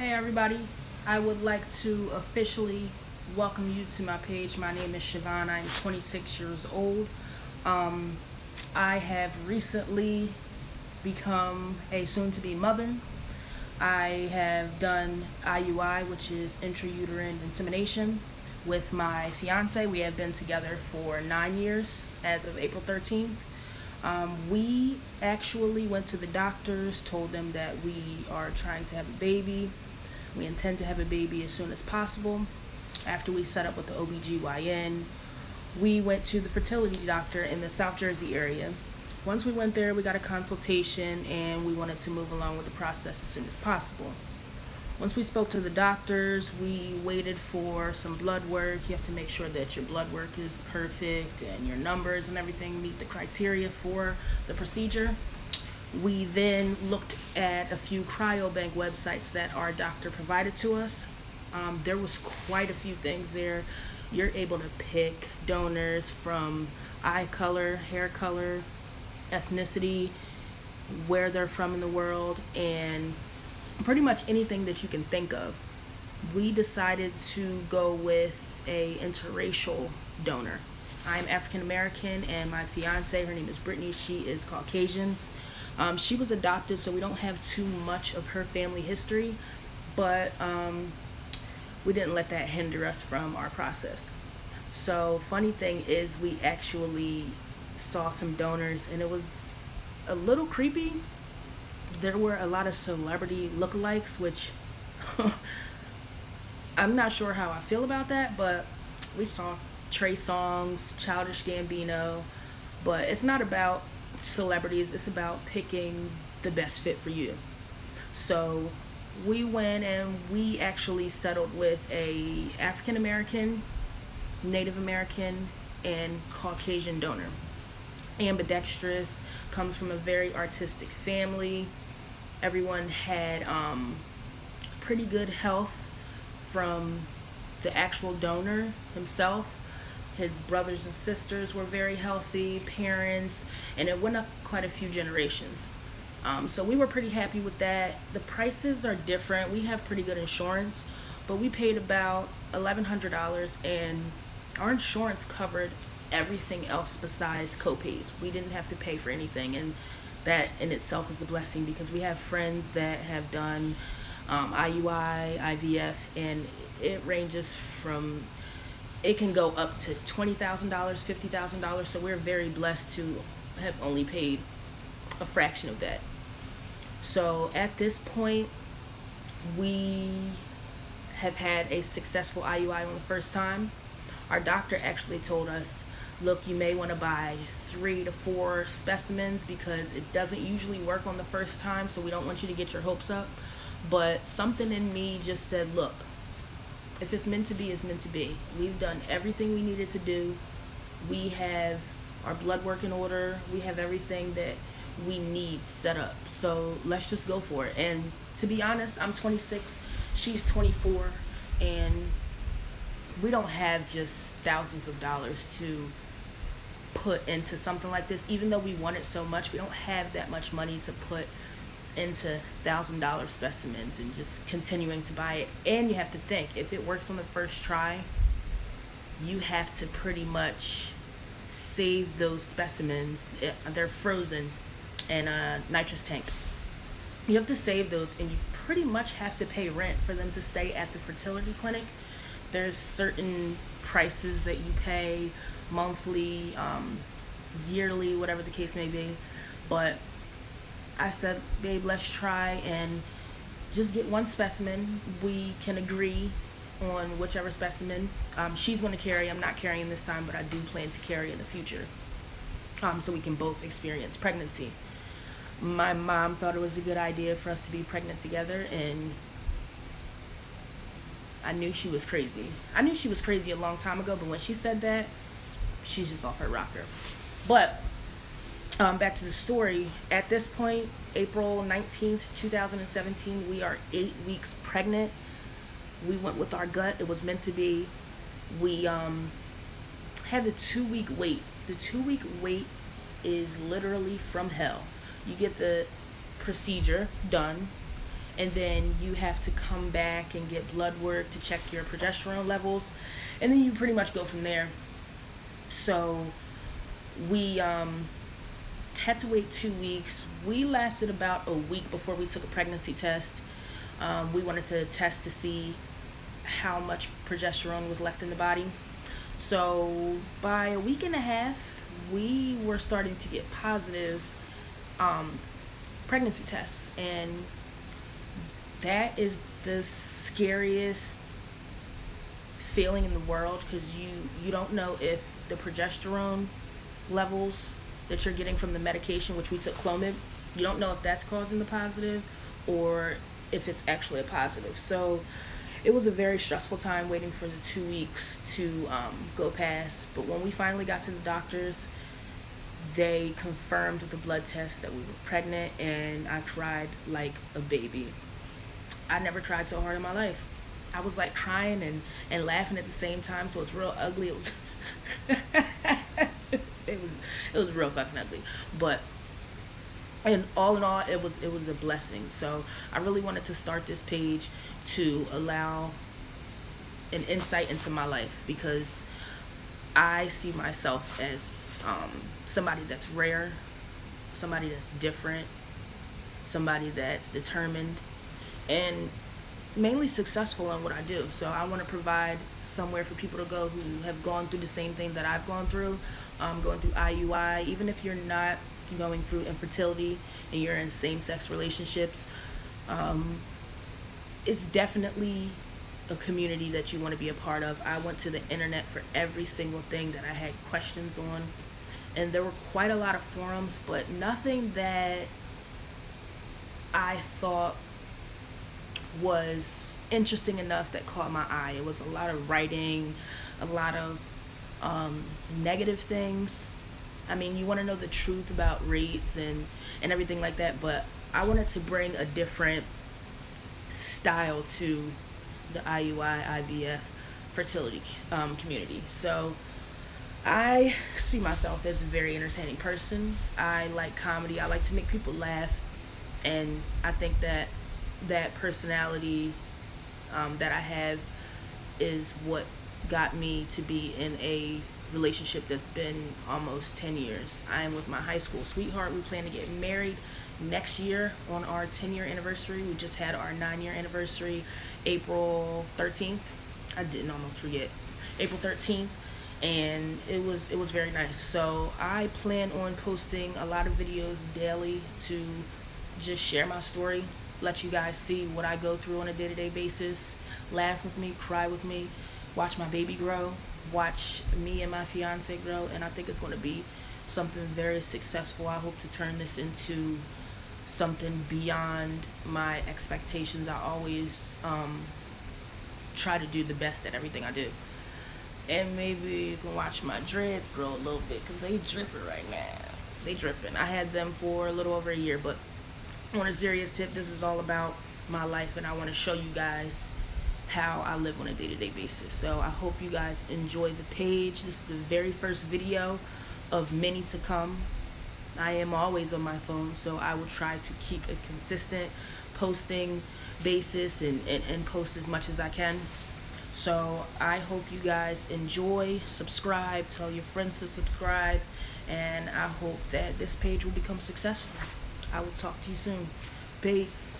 Hey everybody, I would like to officially welcome you to my page. My name is Chavonne. I'm 26 years old. Um, I have recently become a soon to be mother. I have done IUI, which is intrauterine insemination, with my fiance. We have been together for 9 years as of April 13th. We actually went to the doctors, told them that we are trying to have a baby. We intend to have a baby as soon as possible. After we set up with the OBGYN, we went to the fertility doctor in the South Jersey area. Once we went there, we got a consultation and we wanted to move along with the process as soon as possible. Once we spoke to the doctors, we waited for some blood work. You have to make sure that your blood work is perfect and your numbers and everything meet the criteria for the procedure. We then looked at a few cryobank websites that our doctor provided to us. There was quite a few things there. You're able to pick donors from eye color, hair color, ethnicity, where they're from in the world, and pretty much anything that you can think of. We decided to go with a interracial donor. I'm African American and my fiance, her name is Brittany, she is Caucasian. She was adopted, so we don't have too much of her family history, but we didn't let that hinder us from our process. So funny thing is, we actually saw some donors and it was a little creepy. There were a lot of celebrity lookalikes, which I'm not sure how I feel about that, but we saw Trey Songz, Childish Gambino, but it's not about celebrities, it's about picking the best fit for you. So we went and we actually settled with a African American, Native American, and Caucasian donor. Ambidextrous, comes from a very artistic family. Everyone had pretty good health from the actual donor himself. His brothers and sisters were very healthy, parents, and it went up quite a few generations. So we were pretty happy with that. The prices are different. We have pretty good insurance, but we paid about $1,100 and our insurance covered everything else besides copays. We didn't have to pay for anything, and that in itself is a blessing because we have friends that have done IUI, IVF, and it ranges from, it can go up to $20,000, $50,000. So we're very blessed to have only paid a fraction of that. So at this point, we have had a successful IUI on the first time. Our doctor actually told us, look, you may want to buy 3 to 4 specimens because it doesn't usually work on the first time, so we don't want you to get your hopes up. But something in me just said, look, if it's meant to be, it's meant to be. We've done everything we needed to do. We have our blood work in order. We have everything that we need set up. So let's just go for it. And to be honest, I'm 26, she's 24, and we don't have just thousands of dollars to put into something like this. Even though we want it so much, we don't have that much money to put into $1,000 specimens and just continuing to buy it. And you have to think, if it works on the first try, you have to pretty much save those specimens. They're frozen in a nitrous tank. You have to save those, and you pretty much have to pay rent for them to stay at the fertility clinic. There's certain prices that you pay monthly, yearly, whatever the case may be. But I said, babe, let's try and just get one specimen. We can agree on whichever specimen she's going to carry. I'm not carrying this time, but I do plan to carry in the future, so we can both experience pregnancy. My mom thought it was a good idea for us to be pregnant together, and I knew she was crazy. I knew she was crazy a long time ago, but when she said that, she's just off her rocker. But back to the story. At this point, April 19th, 2017, we are 8 weeks pregnant. We went with our gut. It was meant to be. We had the 2-week wait. The 2-week wait is literally from hell. You get the procedure done. and then you have to come back and get blood work to check your progesterone levels, and then you pretty much go from there. So we had to wait 2 weeks. We lasted about a week before we took a pregnancy test. We wanted to test to see how much progesterone was left in the body. So by a week and a half, we were starting to get positive pregnancy tests, and that is the scariest feeling in the world, because you don't know if the progesterone levels that you're getting from the medication, which we took Clomid, you don't know if that's causing the positive or if it's actually a positive. So it was a very stressful time waiting for the 2 weeks to go past. But when we finally got to the doctors, they confirmed with the blood test that we were pregnant, and I cried like a baby. I never cried so hard in my life. I was like crying and laughing at the same time, so it's real ugly. It was it was real fucking ugly. But and all in all, it was a blessing. So I really wanted to start this page to allow an insight into my life, because I see myself as somebody that's rare, somebody that's different, somebody that's determined, and mainly successful in what I do. So I want to provide somewhere for people to go who have gone through the same thing that I've gone through, going through IUI. Even if you're not going through infertility and you're in same-sex relationships, it's definitely a community that you want to be a part of. I went to the internet for every single thing that I had questions on, and there were quite a lot of forums, but nothing that I thought was interesting enough that caught my eye. It was a lot of writing, a lot of negative things. I mean, you want to know the truth about rates and everything like that, but I wanted to bring a different style to the IUI, IVF, fertility community. So I see myself as a very entertaining person. I like comedy. I like to make people laugh, and I think that personality that I have is what got me to be in a relationship that's been almost 10 years. I am with my high school sweetheart. We plan to get married next year on our 10-year anniversary. We just had our 9-year anniversary April 13th. I didn't almost forget. April 13th. And it was very nice. So I plan on posting a lot of videos daily to just share my story, let you guys see what I go through on a day-to-day basis, laugh with me, cry with me, watch my baby grow, watch me and my fiance grow, and I think it's going to be something very successful. I hope to turn this into something beyond my expectations. I always try to do the best at everything I do. And maybe you can watch my dreads grow a little bit, because they dripping right now. They dripping. I had them for a little over a year, but on a serious tip, this is all about my life, and I want to show you guys how I live on a day-to-day basis. So I hope you guys enjoy the page. This is the very first video of many to come. I am always on my phone, so I will try to keep a consistent posting basis and post as much as I can. So I hope you guys enjoy, subscribe, tell your friends to subscribe, and I hope that this page will become successful. I will talk to you soon. Peace.